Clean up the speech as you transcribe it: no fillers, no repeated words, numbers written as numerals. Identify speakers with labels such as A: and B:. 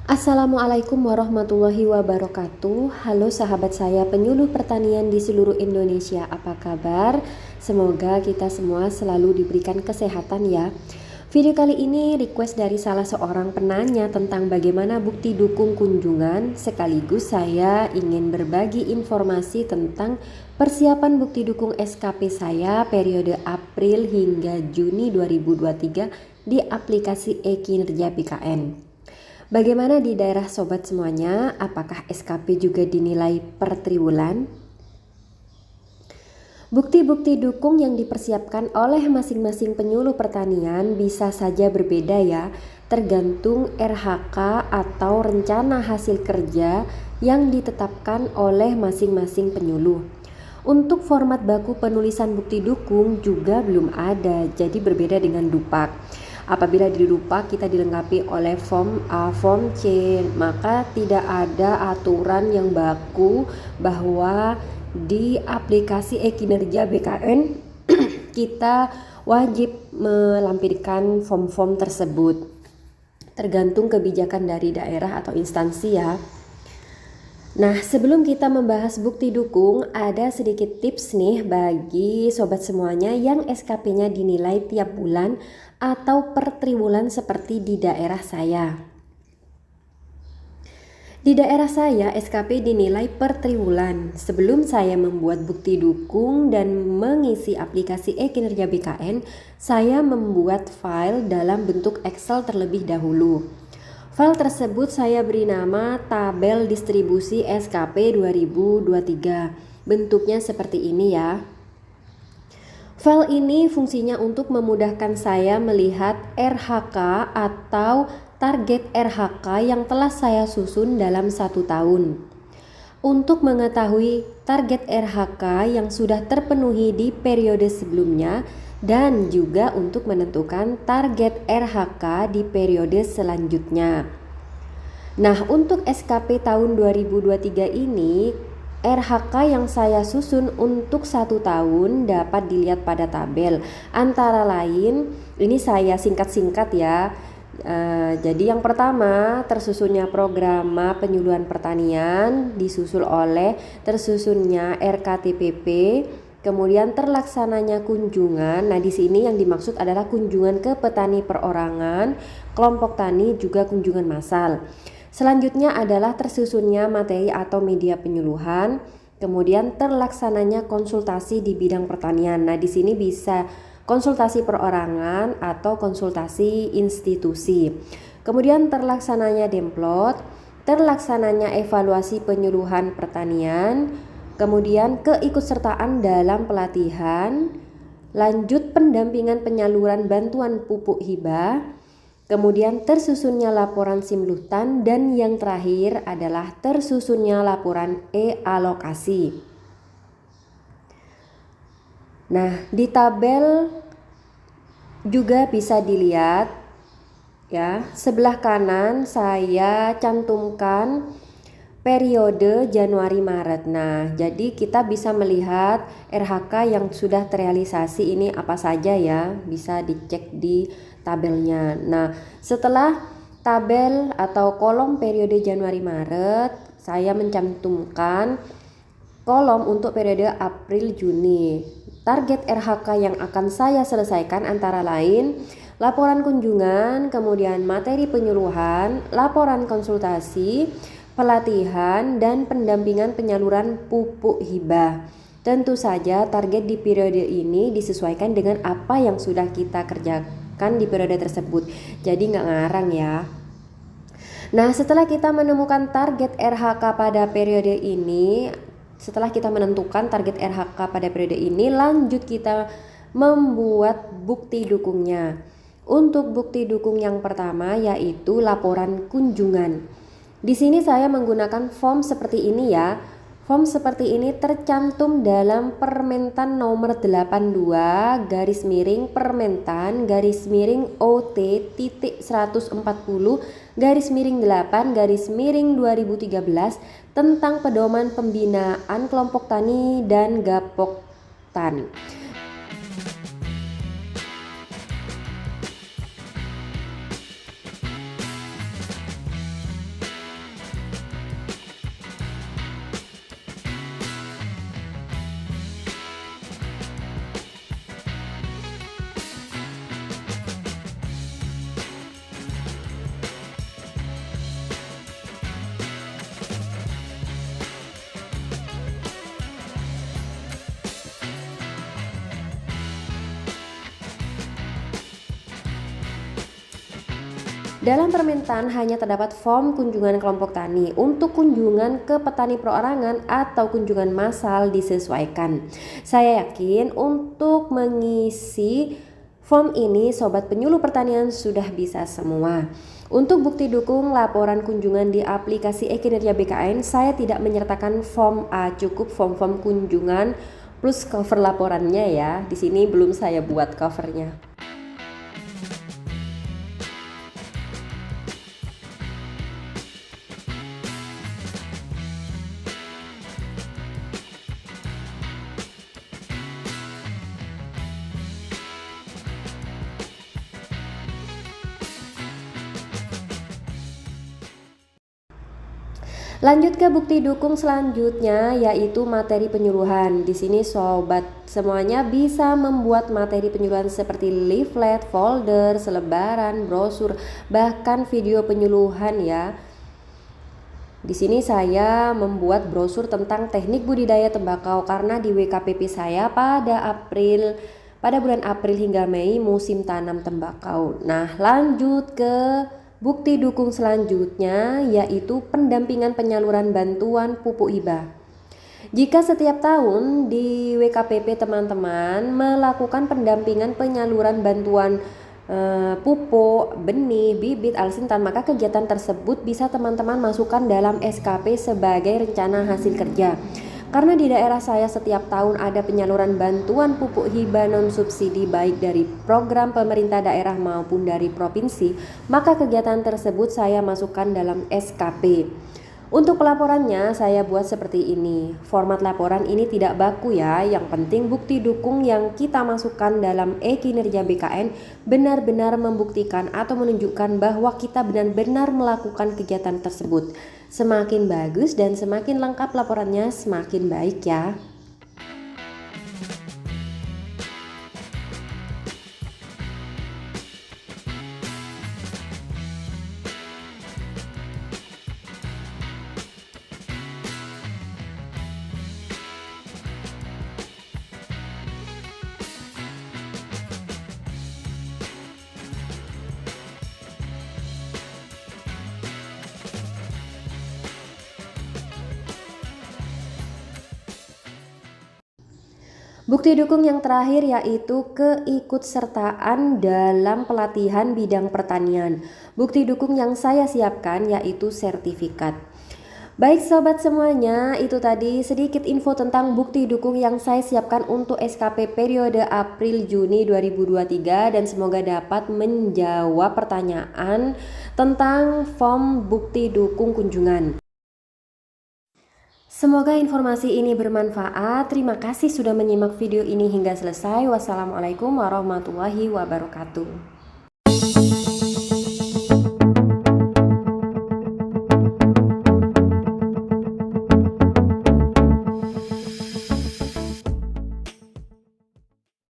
A: Assalamualaikum warahmatullahi wabarakatuh. Halo sahabat saya penyuluh pertanian di seluruh Indonesia, apa kabar? Semoga kita semua selalu diberikan kesehatan ya. Video kali ini request dari salah seorang penanya tentang bagaimana bukti dukung kunjungan, sekaligus saya ingin berbagi informasi tentang persiapan bukti dukung SKP saya periode April hingga Juni 2023 di aplikasi e-Kinerja BKN. Bagaimana di daerah sobat semuanya? Apakah SKP juga dinilai per triwulan? Bukti-bukti dukung yang dipersiapkan oleh masing-masing penyuluh pertanian bisa saja berbeda ya, tergantung RHK atau rencana hasil kerja yang ditetapkan oleh masing-masing penyuluh. Untuk format baku penulisan bukti dukung juga belum ada, jadi berbeda dengan Dupak. Apabila di Dupak kita dilengkapi oleh form A, form C, maka tidak ada aturan yang baku bahwa di aplikasi e-Kinerja BKN kita wajib melampirkan form-form tersebut. Tergantung kebijakan dari daerah atau instansi ya. Nah, sebelum kita membahas bukti dukung, ada sedikit tips nih bagi sobat semuanya yang SKP-nya dinilai tiap bulan atau per triwulan seperti di daerah saya. Di daerah saya SKP dinilai per triwulan. Sebelum saya membuat bukti dukung dan mengisi aplikasi e-Kinerja BKN, saya membuat file dalam bentuk Excel terlebih dahulu. File tersebut saya beri nama tabel distribusi SKP 2023. Bentuknya seperti ini ya. File ini fungsinya untuk memudahkan saya melihat RHK atau target RHK yang telah saya susun dalam 1 tahun. Untuk mengetahui target RHK yang sudah terpenuhi di periode sebelumnya dan juga untuk menentukan target RHK di periode selanjutnya. Nah, untuk SKP tahun 2023 ini, RHK yang saya susun untuk 1 tahun dapat dilihat pada tabel. Antara lain, ini saya singkat-singkat ya. Jadi yang pertama, tersusunnya program penyuluhan pertanian disusul oleh tersusunnya RKTPP, kemudian terlaksananya kunjungan. Nah, di sini yang dimaksud adalah kunjungan ke petani perorangan, kelompok tani, juga kunjungan massal. Selanjutnya adalah tersusunnya materi atau media penyuluhan, kemudian terlaksananya konsultasi di bidang pertanian. Nah, di sini bisa konsultasi perorangan atau konsultasi institusi. Kemudian terlaksananya demplot, terlaksananya evaluasi penyuluhan pertanian, kemudian keikutsertaan dalam pelatihan, lanjut pendampingan penyaluran bantuan pupuk hibah, kemudian tersusunnya laporan simultan, dan yang terakhir adalah tersusunnya laporan e-alokasi. Nah, di tabel juga bisa dilihat ya, sebelah kanan saya cantumkan periode Januari Maret. Nah, jadi kita bisa melihat RHK yang sudah terrealisasi ini apa saja ya, bisa dicek di tabelnya. Nah, setelah tabel atau kolom periode Januari Maret, saya mencantumkan kolom untuk periode April Juni. Target RHK yang akan saya selesaikan antara lain laporan kunjungan, kemudian materi penyuluhan, laporan konsultasi, pelatihan, dan pendampingan penyaluran pupuk hibah. Tentu saja target di periode ini disesuaikan dengan apa yang sudah kita kerjakan di periode tersebut. Jadi nggak ngarang ya. Nah, setelah kita menemukan target RHK pada periode ini, setelah kita menentukan target RHK pada periode ini, lanjut kita membuat bukti dukungnya. Untuk bukti dukung yang pertama yaitu laporan kunjungan. Di sini saya menggunakan form seperti ini ya. Form seperti ini tercantum dalam Permentan nomor 82 garis miring Permentan garis miring OT titik 140 garis miring 8 garis miring 2013 tentang pedoman pembinaan kelompok tani dan gapoktan. Dalam permintaan hanya terdapat form kunjungan kelompok tani. Untuk kunjungan ke petani perorangan atau kunjungan massal disesuaikan. Saya yakin untuk mengisi form ini Sobat Penyuluh Pertanian sudah bisa semua. Untuk bukti dukung laporan kunjungan di aplikasi e-kinerja BKN, saya tidak menyertakan form A, cukup form-form kunjungan plus cover laporannya ya. Di sini belum saya buat covernya. Lanjut ke bukti dukung selanjutnya, yaitu materi penyuluhan. Di sini sobat semuanya bisa membuat materi penyuluhan seperti leaflet, folder, selebaran, brosur, bahkan video penyuluhan ya. Di sini saya membuat brosur tentang teknik budidaya tembakau karena di WKPP saya pada bulan April hingga Mei musim tanam tembakau. Nah, lanjut ke bukti dukung selanjutnya, yaitu pendampingan penyaluran bantuan pupuk hibah. Jika setiap tahun di WKPP teman-teman melakukan pendampingan penyaluran bantuan pupuk, benih, bibit, alsintan, maka kegiatan tersebut bisa teman-teman masukkan dalam SKP sebagai rencana hasil kerja. Karena di daerah saya setiap tahun ada penyaluran bantuan pupuk hibah non-subsidi baik dari program pemerintah daerah maupun dari provinsi, maka kegiatan tersebut saya masukkan dalam SKP. Untuk pelaporannya saya buat seperti ini. Format laporan ini tidak baku ya, yang penting bukti dukung yang kita masukkan dalam e-kinerja BKN benar-benar membuktikan atau menunjukkan bahwa kita benar-benar melakukan kegiatan tersebut. Semakin bagus dan semakin lengkap laporannya semakin baik ya. Bukti dukung yang terakhir yaitu keikutsertaan dalam pelatihan bidang pertanian. Bukti dukung yang saya siapkan yaitu sertifikat. Baik sobat semuanya, itu tadi sedikit info tentang bukti dukung yang saya siapkan untuk SKP periode April-Juni 2023 dan semoga dapat menjawab pertanyaan tentang form bukti dukung kunjungan. Semoga informasi ini bermanfaat. Terima kasih sudah menyimak video ini hingga selesai. Wassalamualaikum warahmatullahi wabarakatuh.